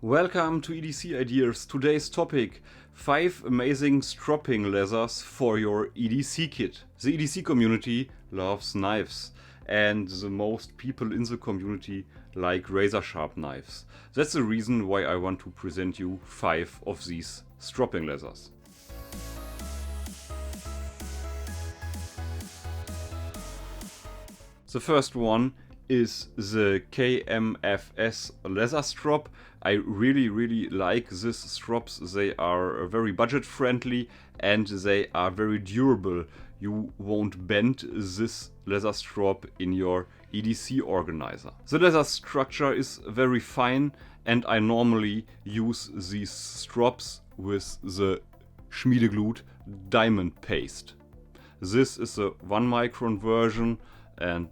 Welcome to EDC Ideas. Today's topic: 5 amazing stropping leathers for your EDC kit. The EDC community loves knives, and the most people in the community like razor sharp knives. That's the reason why I want to present you 5 of these stropping leathers. The first one is the KMFS leather strop. I really like these strops. They are very budget friendly and they are very durable. You won't bend this leather strop in your EDC organizer. The leather structure is very fine and I normally use these strops with the Schmiedeglut diamond paste. This is a 1 micron version and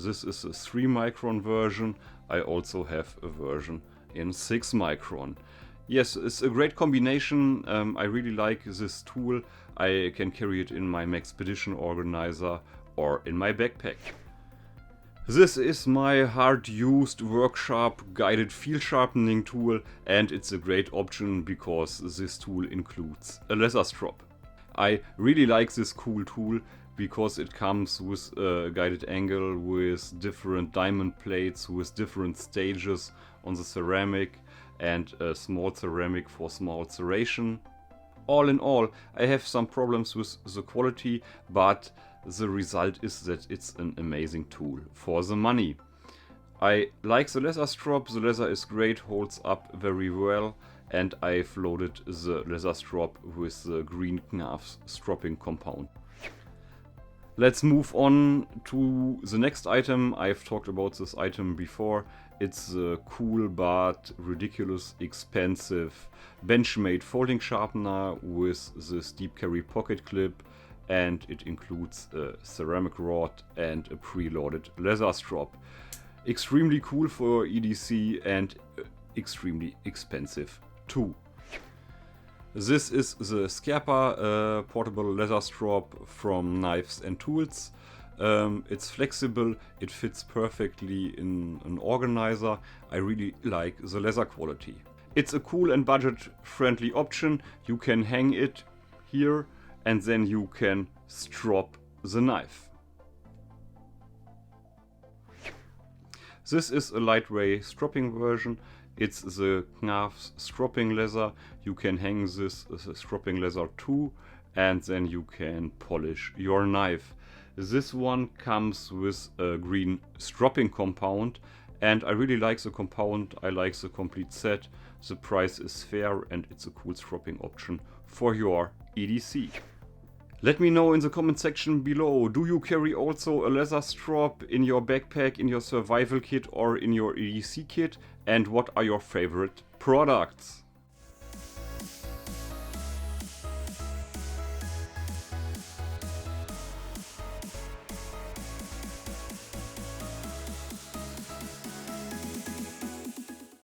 this is a 3 micron version. I also have a version in 6 micron. Yes, it's a great combination. I really like this tool. I can carry it in my Maxpedition organizer or in my backpack. This is my hard-used WORKSHARP guided field sharpening tool, and it's a great option because this tool includes a leather strop. I really like this cool tool because it comes with a guided angle, with different diamond plates, with different stages on the ceramic, and a small ceramic for small serration. All in all, I have some problems with the quality, but the result is that it's an amazing tool for the money. I like the leather strop. The leather is great, holds up very well, and I've loaded the leather strop with the green KNAFS stropping compound. Let's move on to the next item. I've talked about this item before. It's the cool but ridiculous expensive BENCHMADE folding sharpener with this deep carry pocket clip, and it includes a ceramic rod and a preloaded leather strop. Extremely cool for EDC and extremely expensive too. This is the SKERPER portable leather strop from Knives and Tools. It's flexible, it fits perfectly in an organizer. I really like the leather quality. It's a cool and budget friendly option. You can hang it here and then you can strop the knife. This is a lightweight stropping version. It's the KNAFS stropping leather. You can hang this stropping leather too, and then you can polish your knife. This one comes with a green stropping compound, and I really like the compound. I like the complete set. The price is fair and it's a cool stropping option for your EDC. Let me know in the comment section below, do you carry also a leather strop in your backpack, in your survival kit or in your EDC kit? And what are your favorite products?